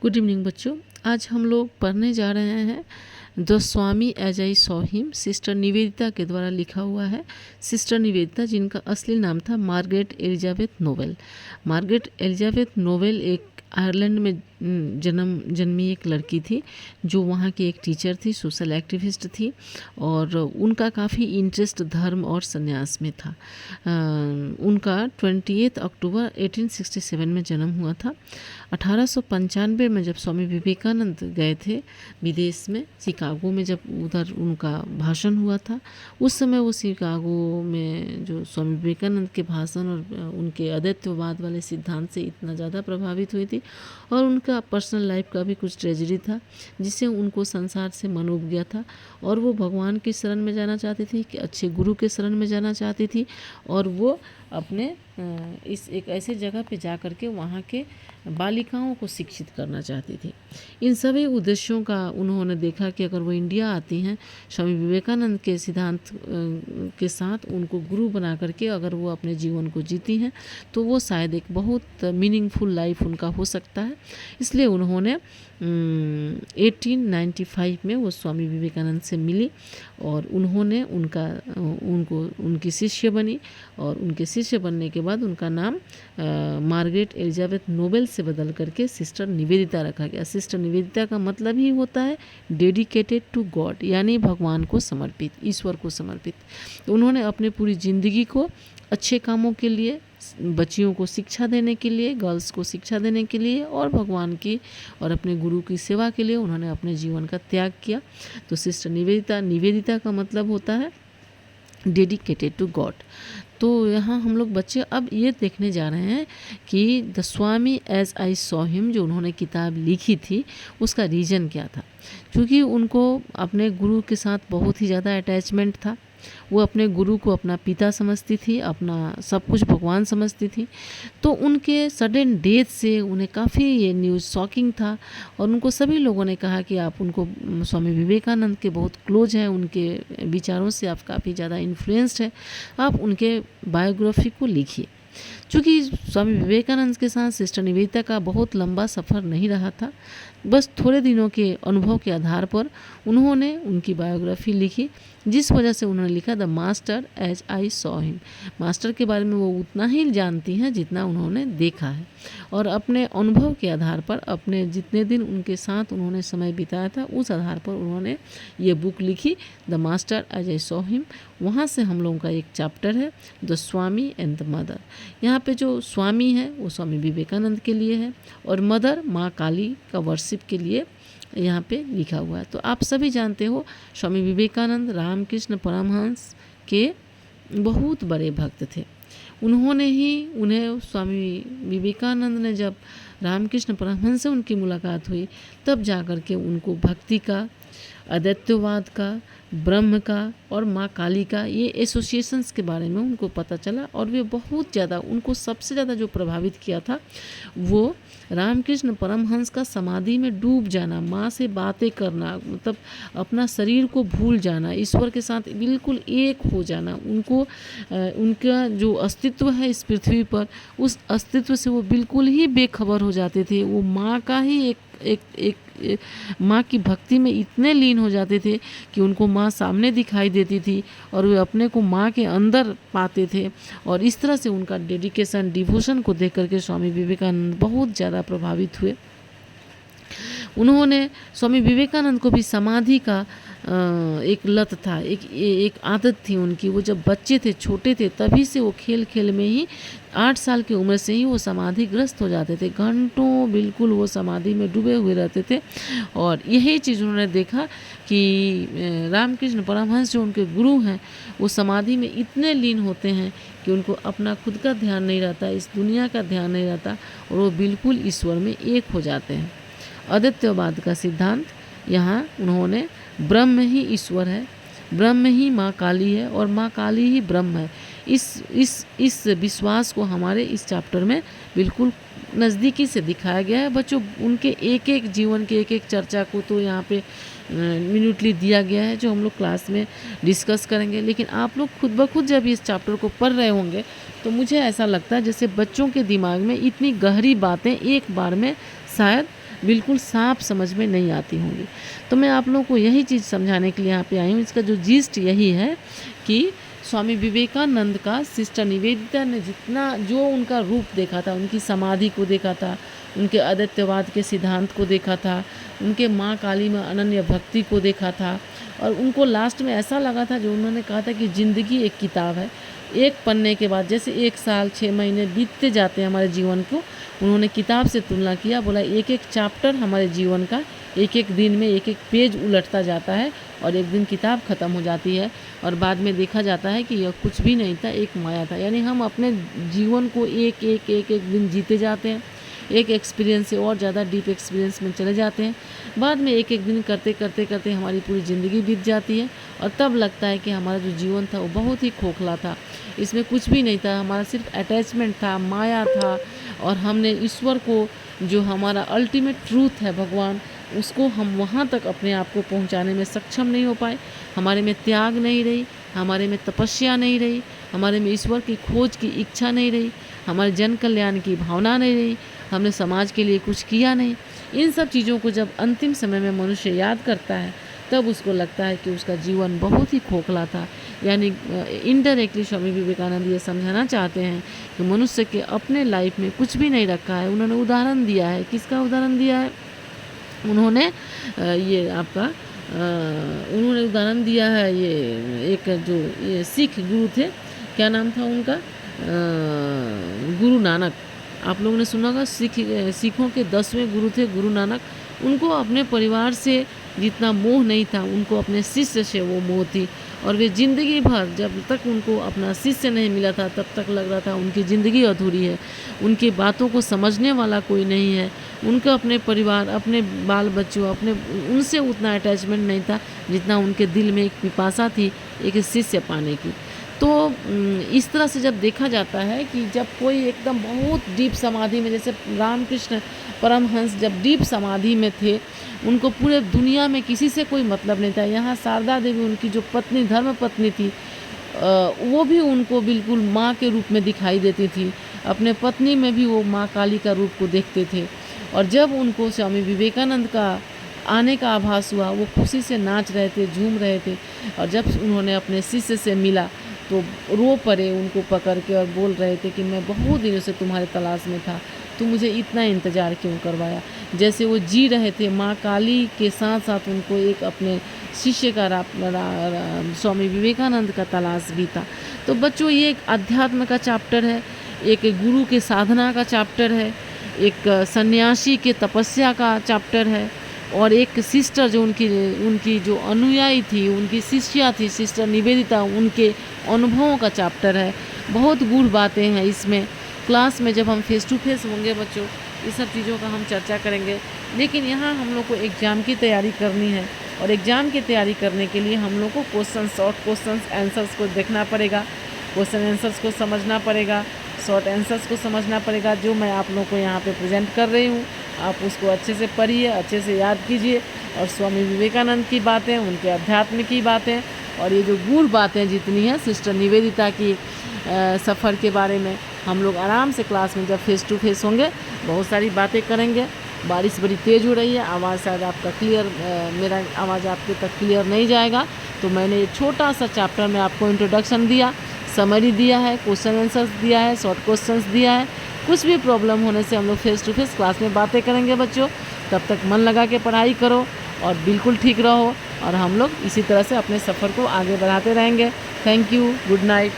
Good evening बच्चों। आज हम लोग पढ़ने जा रहे हैं the Swami as I saw him, sister Nivedita के द्वारा लिखा हुआ है। सिस्टर निवेदिता जिनका असली नाम था Margaret Elizabeth novel. Margaret Elizabeth novel एक आयरलैंड में जन्मी एक लड़की थी जो वहाँ की एक टीचर थी, सोशल एक्टिविस्ट थी और उनका काफ़ी इंटरेस्ट धर्म और संन्यास में था। उनका 28 अक्टूबर 1867 में जन्म हुआ था। 1895 में जब स्वामी विवेकानंद गए थे विदेश में, शिकागो में, जब उधर उनका भाषण हुआ था, उस समय वो शिकागो में जो स्वामी विवेकानंद के भाषण और उनके अद्वैतवाद वाले सिद्धांत से इतना ज़्यादा प्रभावित हुई थी और उनका पर्सनल लाइफ का भी कुछ ट्रेजेडी था जिससे उनको संसार से मन उब गया था और वो भगवान की शरण में जाना चाहती थी, कि अच्छे गुरु के शरण में जाना चाहती थी और वो अपने इस एक ऐसे जगह पे जा कर के वहाँ के बालिकाओं को शिक्षित करना चाहती थी। इन सभी उद्देश्यों का उन्होंने देखा कि अगर वो इंडिया आती हैं स्वामी विवेकानंद के सिद्धांत के साथ उनको गुरु बना करके अगर वो अपने जीवन को जीती हैं तो वो शायद एक बहुत मीनिंगफुल लाइफ उनका हो सकता है। इसलिए उन्होंने 1895 में वो स्वामी विवेकानंद से मिली और उन्होंने उनकी शिष्य बनी और उनके शिष्य बनने के बाद उनका नाम मार्गरेट एलिजाबेथ नोवेल से बदल करके सिस्टर निवेदिता रखा गया। सिस्टर निवेदिता का मतलब ही होता है डेडिकेटेड टू गॉड, यानी भगवान को समर्पित, ईश्वर को समर्पित। तो उन्होंने अपने पूरी ज़िंदगी को अच्छे कामों के लिए, बच्चियों को शिक्षा देने के लिए, गर्ल्स को शिक्षा देने के लिए और भगवान की और अपने गुरु की सेवा के लिए उन्होंने अपने जीवन का त्याग किया। तो सिस्टर निवेदिता का मतलब होता है डेडिकेटेड टू गॉड। तो यहाँ हम लोग बच्चे अब ये देखने जा रहे हैं कि the Swami as I saw him जो उन्होंने किताब लिखी थी उसका रीज़न क्या था। क्योंकि उनको अपने गुरु के साथ बहुत ही ज़्यादा अटैचमेंट था। वो अपने गुरु को अपना पिता समझती थी, अपना सब कुछ भगवान समझती थी। तो उनके सडन डेथ से उन्हें काफ़ी ये न्यूज़ शॉकिंग था और उनको सभी लोगों ने कहा कि आप उनको स्वामी विवेकानंद के बहुत क्लोज हैं, उनके विचारों से आप काफ़ी ज़्यादा इन्फ्लुएंस्ड है, आप उनके बायोग्राफी को लिखिए। चूँकि स्वामी विवेकानंद के साथ सिस्टर निवेदिता का बहुत लंबा सफ़र नहीं रहा था, बस थोड़े दिनों के अनुभव के आधार पर उन्होंने उनकी बायोग्राफी लिखी, जिस वजह से उन्होंने लिखा the master as I saw him. Master के बारे में वो उतना ही जानती हैं जितना उन्होंने देखा है और अपने अनुभव के आधार पर, अपने जितने दिन उनके साथ उन्होंने समय बिताया था उस आधार पर उन्होंने ये बुक लिखी the master as I saw him. वहाँ से हम लोगों का एक चैप्टर है the Swami and the mother. यहाँ पे जो स्वामी है वो स्वामी विवेकानंद के लिए है और मदर माँ काली का वर्शिप के लिए यहाँ पे लिखा हुआ है। तो आप सभी जानते हो स्वामी विवेकानंद रामकृष्ण परमहंस के बहुत बड़े भक्त थे। उन्हें स्वामी विवेकानंद ने जब रामकृष्ण परमहंस से उनकी मुलाकात हुई तब जाकर के उनको भक्ति का, अद्वैतवाद का, ब्रह्म का और माँ काली का ये एसोसिएशंस के बारे में उनको पता चला और वे बहुत ज़्यादा, उनको सबसे ज़्यादा जो प्रभावित किया था वो रामकृष्ण परमहंस का समाधि में डूब जाना, माँ से बातें करना, मतलब अपना शरीर को भूल जाना, ईश्वर के साथ बिल्कुल एक हो जाना। उनका जो अस्तित्व है इस पृथ्वी पर, उस अस्तित्व से वो बिल्कुल ही बेखबर हो जाते थे। वो माँ का ही एक माँ की भक्ति में इतने लीन हो जाते थे कि उनको माँ सामने दिखाई देती थी और वे अपने को माँ के अंदर पाते थे। और इस तरह से उनका डेडिकेशन, डिवोशन को देख करके स्वामी विवेकानंद बहुत ज़्यादा प्रभावित हुए। उन्होंने स्वामी विवेकानंद को भी समाधि का एक लत था, एक आदत थी उनकी। वो जब बच्चे थे, छोटे थे, तभी से वो खेल खेल में ही 8 साल की उम्र से ही वो समाधिग्रस्त हो जाते थे। घंटों बिल्कुल वो समाधि में डूबे हुए रहते थे और यही चीज़ उन्होंने देखा कि रामकृष्ण परमहंस जो उनके गुरु हैं वो समाधि में इतने लीन होते हैं कि उनको अपना खुद का ध्यान नहीं रहता, इस दुनिया का ध्यान नहीं रहता और वो बिल्कुल ईश्वर में एक हो जाते हैं। अद्वैतवाद का सिद्धांत, यहाँ उन्होंने ब्रह्म ही ईश्वर है, ब्रह्म ही माँ काली है और माँ काली ही ब्रह्म है, इस विश्वास को हमारे इस चैप्टर में बिल्कुल नज़दीकी से दिखाया गया है। बच्चों, उनके एक एक जीवन के एक एक चर्चा को तो यहाँ पे मिनटली दिया गया है जो हम लोग क्लास में डिस्कस करेंगे, लेकिन आप लोग खुद ब खुद जब इस चैप्टर को पढ़ रहे होंगे तो मुझे ऐसा लगता है जैसे बच्चों के दिमाग में इतनी गहरी बातें एक बार में शायद बिल्कुल साफ समझ में नहीं आती होंगी। तो मैं आप लोगों को यही चीज़ समझाने के लिए यहाँ पे आई हूँ। इसका जो जीस्ट यही है कि स्वामी विवेकानंद का सिस्टर निवेदिता ने जितना जो उनका रूप देखा था, उनकी समाधि को देखा था, उनके अद्वैतवाद के सिद्धांत को देखा था, उनके माँ काली में अनन्य भक्ति को देखा था, और उनको लास्ट में ऐसा लगा था जो उन्होंने कहा था कि ज़िंदगी एक किताब है, एक पन्ने के बाद जैसे 1 साल 6 महीने बीतते जाते हैं हमारे जीवन को, उन्होंने किताब से तुलना किया, बोला एक एक चैप्टर हमारे जीवन का एक एक दिन में एक एक पेज उलटता जाता है और एक दिन किताब ख़त्म हो जाती है और बाद में देखा जाता है कि यह कुछ भी नहीं था, एक माया था। यानी हम अपने जीवन को एक एक एक एक दिन जीते जाते हैं, एक एक्सपीरियंस से और ज़्यादा डीप एक्सपीरियंस में चले जाते हैं, बाद में एक एक दिन करते करते करते हमारी पूरी ज़िंदगी बीत जाती है और तब लगता है कि हमारा जो जीवन था वो बहुत ही खोखला था, इसमें कुछ भी नहीं था, हमारा सिर्फ अटैचमेंट था, माया था, और हमने ईश्वर को जो हमारा अल्टीमेट ट्रूथ है भगवान, उसको हम वहाँ तक अपने आप को पहुँचाने में सक्षम नहीं हो पाए। हमारे में त्याग नहीं रही, हमारे में तपस्या नहीं रही, हमारे में ईश्वर की खोज की इच्छा नहीं रही, हमारे जन कल्याण की भावना नहीं रही, हमने समाज के लिए कुछ किया नहीं। इन सब चीज़ों को जब अंतिम समय में मनुष्य याद करता है तब उसको लगता है कि उसका जीवन बहुत ही खोखला था। यानी इनडायरेक्टली स्वामी विवेकानंद ये समझाना चाहते हैं कि मनुष्य के अपने लाइफ में कुछ भी नहीं रखा है। उन्होंने उदाहरण दिया है, किसका उदाहरण दिया है? उन्होंने उन्होंने उदाहरण दिया है, ये एक जो ये सिख गुरु थे, क्या नाम था उनका, गुरु नानक। आप लोगों ने सुना होगा, सिखों के 10वें गुरु थे गुरु नानक। उनको अपने परिवार से जितना मोह नहीं था, उनको अपने शिष्य से वो मोह थी, और वे ज़िंदगी भर जब तक उनको अपना शिष्य नहीं मिला था तब तक लग रहा था उनकी ज़िंदगी अधूरी है, उनकी बातों को समझने वाला कोई नहीं है, उनका अपने परिवार, अपने बाल बच्चों, अपने उनसे उतना अटैचमेंट नहीं था जितना उनके दिल में एक पिपासा थी एक शिष्य पाने की। तो इस तरह से जब देखा जाता है कि जब कोई एकदम बहुत डीप समाधि में, जैसे रामकृष्ण परमहंस जब डीप समाधि में थे, उनको पूरे दुनिया में किसी से कोई मतलब नहीं था। यहाँ शारदा देवी उनकी जो पत्नी, धर्म पत्नी थी, वो भी उनको बिल्कुल माँ के रूप में दिखाई देती थी। अपने पत्नी में भी वो माँ काली का रूप को देखते थे। और जब उनको स्वामी विवेकानंद का आने का आभास हुआ, वो खुशी से नाच रहे थे, झूम रहे थे, और जब उन्होंने अपने शिष्य से मिला तो रो पड़े उनको पकड़ के और बोल रहे थे कि मैं बहुत दिनों से तुम्हारे तलाश में था, तुम मुझे इतना इंतज़ार क्यों करवाया। जैसे वो जी रहे थे माँ काली के साथ साथ उनको एक अपने शिष्य का स्वामी विवेकानंद का तलाश भी था। तो बच्चों, ये एक अध्यात्म का चैप्टर है, एक गुरु के साधना का चैप्टर है, एक सन्यासी के तपस्या का चैप्टर है, और एक सिस्टर जो उनकी जो अनुयायी थी, उनकी शिष्या थी सिस्टर निवेदिता, उनके अनुभवों का चैप्टर है। बहुत गूढ़ बातें हैं इसमें। क्लास में जब हम फेस टू फेस होंगे बच्चों, इस सब चीज़ों का हम चर्चा करेंगे। लेकिन यहाँ हम लोग को एग्ज़ाम की तैयारी करनी है, और एग्ज़ाम की तैयारी करने के लिए हम लोग को क्वेश्चन, शॉर्ट क्वेश्चन आंसर्स को देखना पड़ेगा, क्वेश्चन आंसर्स को समझना पड़ेगा, शॉर्ट आंसर्स को समझना पड़ेगा। जो मैं आप लोगों को यहाँ पे प्रेजेंट कर रही हूँ, आप उसको अच्छे से पढ़िए, अच्छे से याद कीजिए, और स्वामी विवेकानंद की बातें, उनके अध्यात्म की बातें, और ये जो गूढ़ बातें जितनी हैं सिस्टर निवेदिता की सफ़र के बारे में, हम लोग आराम से क्लास में जब फेस टू फेस होंगे बहुत सारी बातें करेंगे। बारिश बड़ी तेज़ हो रही है, आवाज़ शायद आपका क्लियर, मेरा आवाज़ आपके तक क्लियर नहीं जाएगा। तो मैंने ये छोटा सा चैप्टर में आपको इंट्रोडक्शन दिया, समरी दिया है, क्वेश्चन आंसर्स दिया है, शॉर्ट क्वेश्चंस दिया है। कुछ भी प्रॉब्लम होने से हम लोग फेस टू फेस क्लास में बातें करेंगे बच्चों। तब तक मन लगा के पढ़ाई करो और बिल्कुल ठीक रहो, और हम लोग इसी तरह से अपने सफ़र को आगे बढ़ाते रहेंगे। Thank you, good night.